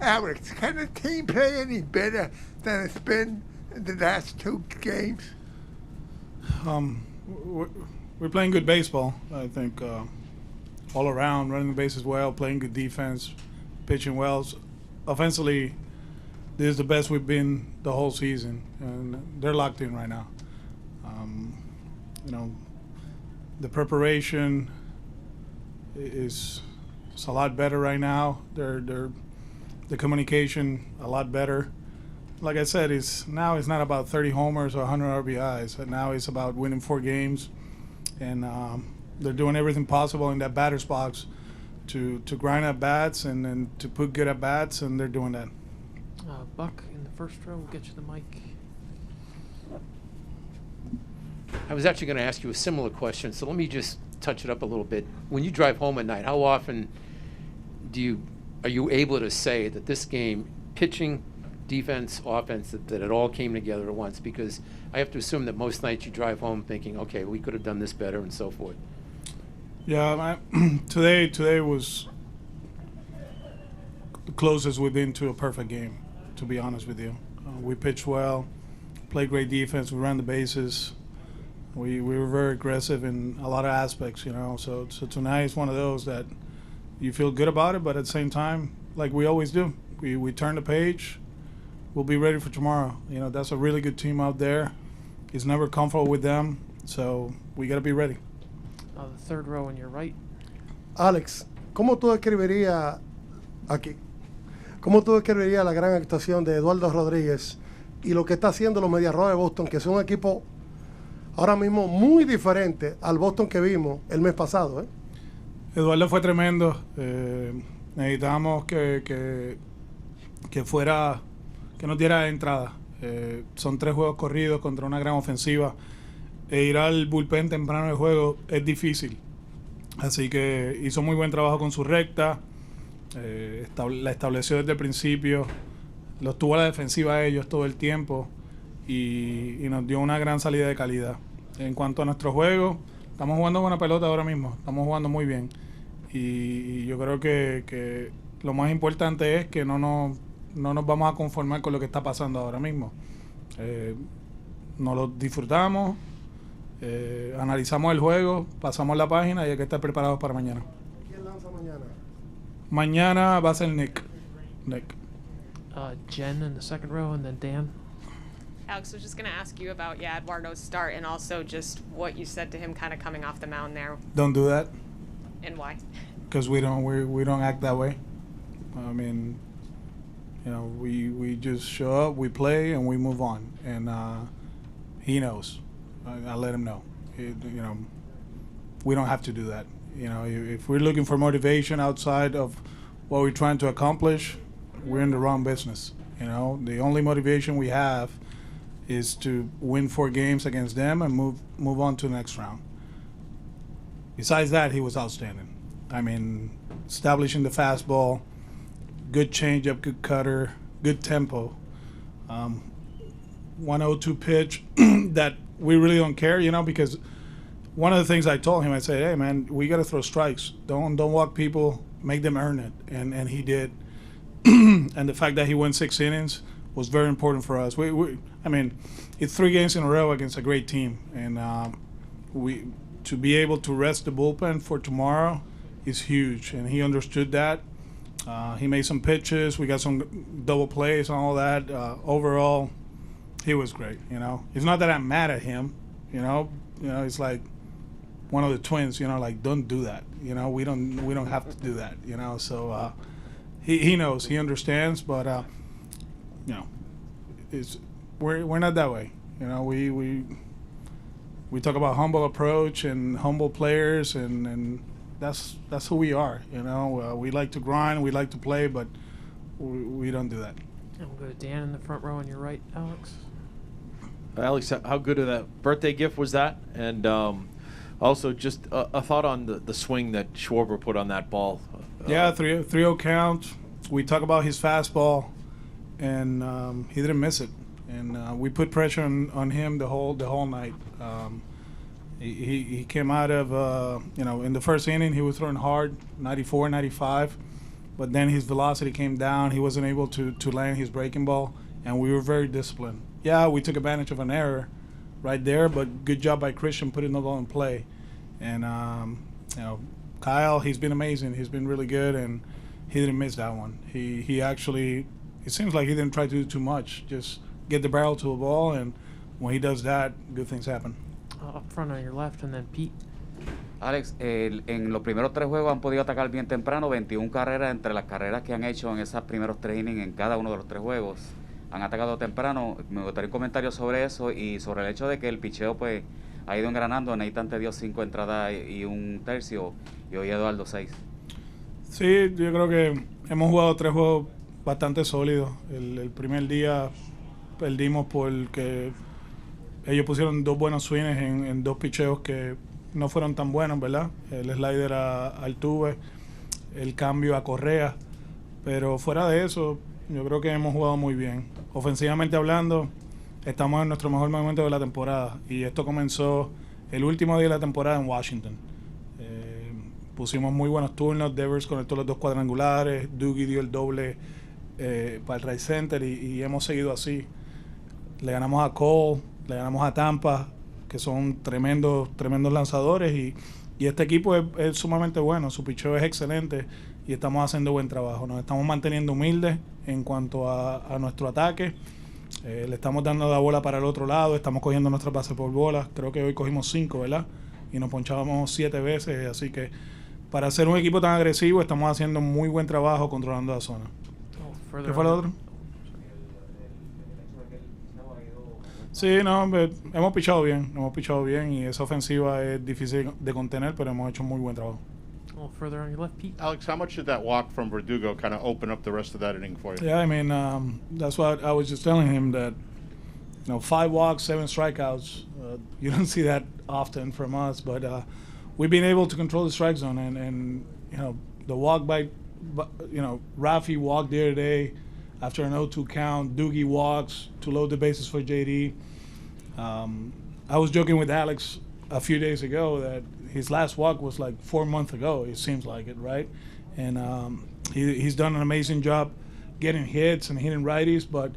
Alex, can the team play any better than it's been in the last two games? We're playing good baseball, I think, all around, running the bases well, playing good defense, pitching well. Offensively, this is the best we've been the whole season, and they're locked in right now. The preparation is a lot better right now. The communication a lot better. Like I said, it's not about 30 homers or 100 RBIs. Now it's about winning 4 games, and they're doing everything possible in that batter's box to grind at bats and to put good at bats, and they're doing that. Buck in the first row, we'll get you the mic. I was actually going to ask you a similar question, so let me just touch it up a little bit. When you drive home at night, how often are you able to say that this game, pitching, defense, offense, that it all came together at once? Because I have to assume that most nights you drive home thinking, okay, we could have done this better and so forth. Yeah, today was the closest we've been to a perfect game, to be honest with you. We pitched well, played great defense, we ran the bases. We were very aggressive in a lot of aspects, So tonight is one of those that you feel good about it, but at the same time, like we always do, we turn the page. We'll be ready for tomorrow. That's a really good team out there. It's never comfortable with them, so we got to be ready. The third row on your right. Alex, ¿cómo tú describirías la gran actuación de Eduardo Rodríguez y lo que está haciendo los Medias Rojas de Boston, que son un equipo ahora mismo muy diferente al Boston que vimos el mes pasado? Eduardo fue tremendo. Necesitábamos que fuera, que nos diera entrada. Son 3 juegos corridos contra una gran ofensiva. Ir al bullpen temprano del juego es difícil. Así que hizo muy buen trabajo con su recta. La estableció desde el principio. Los tuvo a la defensiva a ellos todo el tiempo. Y nos dio una gran salida de calidad. En cuanto a nuestro juego, estamos jugando buena pelota ahora mismo. Estamos jugando muy bien. Y yo creo que lo más importante es que no nos vamos a conformar con lo que está pasando ahora mismo. Nos lo disfrutamos, analizamos el juego, pasamos la página y hay que estar preparados para mañana. ¿Quién lanza mañana? Mañana va a ser Nick. Jen in the second row, and then Dan. Alex, I was just going to ask you about Eduardo's start and also just what you said to him kind of coming off the mound there. Don't do that. And why? Because we don't act that way. I mean, we just show up, we play, and we move on. And he knows. I let him know. We don't have to do that. If we're looking for motivation outside of what we're trying to accomplish, we're in the wrong business. The only motivation we have is to win 4 games against them and move on to the next round. Besides that, he was outstanding. I mean, establishing the fastball, good changeup, good cutter, good tempo. 102 pitch that we really don't care, because one of the things I told him, I said, hey, man, we got to throw strikes. Don't walk people, make them earn it. And he did. And the fact that he went 6 innings was very important for us. I mean, it's 3 games in a row against a great team. And to be able to rest the bullpen for tomorrow is huge. And he understood that. He made some pitches. We got some double plays and all that. Overall, he was great. It's not that I'm mad at him. It's like one of the twins. Like, don't do that. We don't have to do that. So he knows, he understands. But we're not that way. We talk about humble approach and humble players, and that's who we are. We like to grind, we like to play, but we don't do that. And we'll go to Dan in the front row on your right, Alex. Alex, how good of a birthday gift was that? And also just a thought on the swing that Schwarber put on that ball. Yeah, 3-0 count. We talk about his fastball, and he didn't miss it. And we put pressure on him the whole night. He came out of, in the first inning, he was throwing hard, 94, 95. but then his velocity came down. He wasn't able to land his breaking ball, and we were very disciplined. Yeah, we took advantage of an error right there, but good job by Christian putting the ball in play. And, Kyle, he's been amazing. He's been really good, and he didn't miss that one. He actually, it seems like he didn't try to do too much. Just get the barrel to a ball, and when he does that, good things happen. Up front on your left, and then Pete. Alex, en los primeros 3 juegos han podido atacar bien temprano, 21 carreras entre las carreras que han hecho en esos primeros 3 innings en cada uno de los 3 juegos. Han atacado temprano. Me gustaría un comentario sobre eso y sobre el hecho de que el picheo pues ha ido engranando. Nathan te dio 5 entradas y un tercio, y hoy Eduardo 6. Sí, yo creo que hemos jugado 3 juegos bastante sólidos. El primer día perdimos porque ellos pusieron 2 buenos swings en 2 picheos que no fueron tan buenos, ¿verdad? El slider a Altuve, el cambio a Correa, pero fuera de eso, yo creo que hemos jugado muy bien. Ofensivamente hablando, estamos en nuestro mejor momento de la temporada, y esto comenzó el último día de la temporada en Washington. Pusimos muy buenos turnos, Devers conectó los 2 cuadrangulares, Doogie dio el doble para el right center, y hemos seguido así. Le ganamos a Cole, le ganamos a Tampa, que son tremendos lanzadores, y este equipo es sumamente bueno. Su picheo es excelente y estamos haciendo buen trabajo. Nos estamos manteniendo humildes en cuanto a nuestro ataque. Le estamos dando la bola para el otro lado, estamos cogiendo nuestras bases por bolas. Creo que hoy cogimos 5, ¿verdad? Y nos ponchábamos 7 veces, así que para ser un equipo tan agresivo estamos haciendo muy buen trabajo controlando la zona. ¿Qué fue lo otro? Sí, no, hemos pichado bien y esa ofensiva es difícil de contener, pero hemos hecho muy buen trabajo. A little further on your left, Pete. Alex, how much did that walk from Verdugo kind of open up the rest of that inning for you? Yeah, I mean, that's what I was just telling him, that 5 walks, 7 strikeouts, you don't see that often from us, but we've been able to control the strike zone, and the walk by Rafi walked the other day after an 0-2 count. Doogie walks to load the bases for JD. I was joking with Alex a few days ago that his last walk was like 4 months ago. It seems like it, right? And he's done an amazing job getting hits and hitting righties, but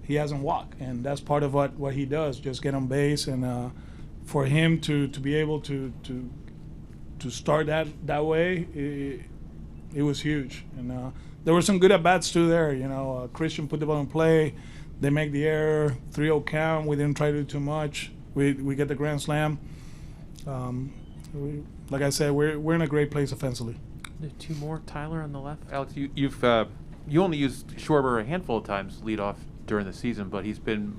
he hasn't walked, and that's part of what he does, just get on base. And for him to be able to start that way, it was huge. And there were some good at-bats too there. Christian put the ball in play. They make the error, 3-0 count. We didn't try to do too much. We get the grand slam. Like I said, we're in a great place offensively. 2 more. Tyler on the left. Alex, you only used Schwarber a handful of times leadoff during the season, but he's been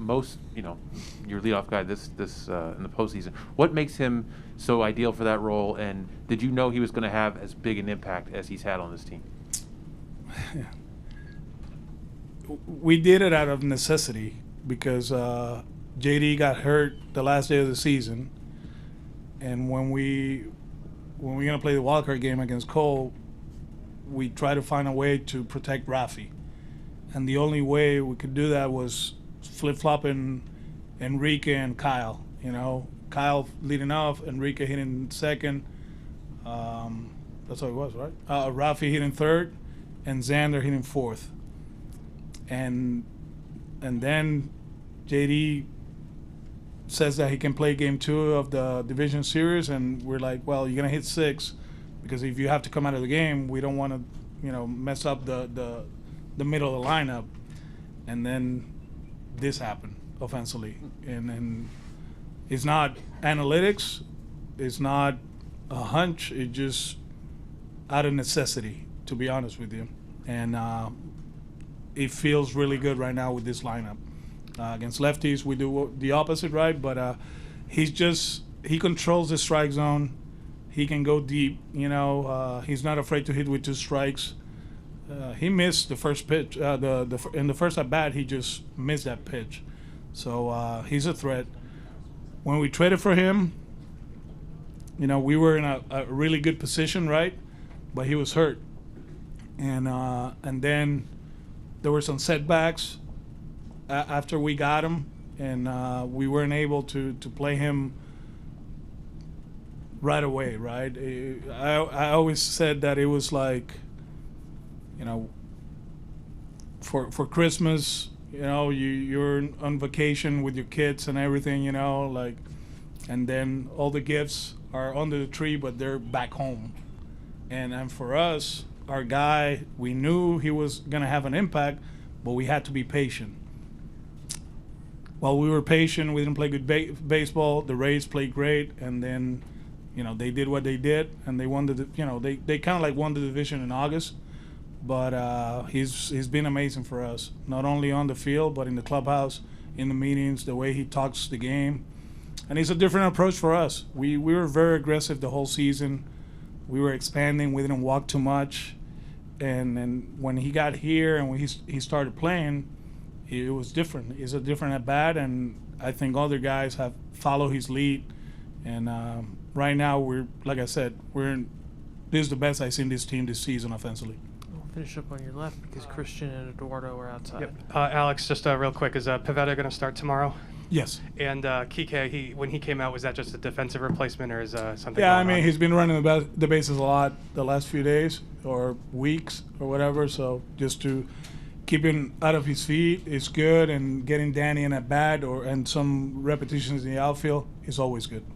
your leadoff guy this in the postseason. What makes him so ideal for that role, and did you know he was going to have as big an impact as he's had on this team? We did it out of necessity because JD got hurt the last day of the season, and when we're gonna play the wildcard game against Cole, we try to find a way to protect Rafi, and the only way we could do that was flip-flopping Enrique and Kyle. Kyle leading off, Enrique hitting second. That's how it was, right? Rafi hitting third, and Xander hitting fourth. And then JD says that he can play game 2 of the division series, and we're like, well, you're gonna hit 6, because if you have to come out of the game, we don't want to, mess up the middle of the lineup. And then this happened offensively, and it's not analytics, it's not a hunch, it's just out of necessity, to be honest with you. And it feels really good right now with this lineup. Against lefties, we do the opposite, right? But he controls the strike zone. He can go deep, he's not afraid to hit with 2 strikes. He missed the first pitch. In the first at bat, he just missed that pitch. So he's a threat. When we traded for him, we were in a really good position, right? But he was hurt, and then there were some setbacks after we got him, and we weren't able to play him right away, right? I always said that it was like you know, for Christmas, you know, you're on vacation with your kids and everything, you know, like, and then all the gifts are under the tree, but they're back home. And for us, our guy, we knew he was going to have an impact, but we had to be patient. While we were patient, we didn't play good baseball. The Rays played great, and then, you know, they did what they did, and they won the, you know, they kind of like won the division in August. But he's been amazing for us, not only on the field, but in the clubhouse, in the meetings, the way he talks the game. And it's a different approach for us. We were very aggressive the whole season. We were expanding. We didn't walk too much. And when he got here and when he started playing, it was different. It's a different at-bat, and I think other guys have followed his lead. And right now, we're, like I said, this is the best I've seen this team this season offensively. We'll finish up on your left because Christian and Eduardo are outside. Yep. Alex, just real quick, is Pivetta going to start tomorrow? Yes. And Kike, when he came out, was that just a defensive replacement, or is something? Yeah, I going mean, on? he's been running the bases a lot the last few days or weeks or whatever. So just to keep him out of his feet is good, and getting Danny in at bat and some repetitions in the outfield is always good.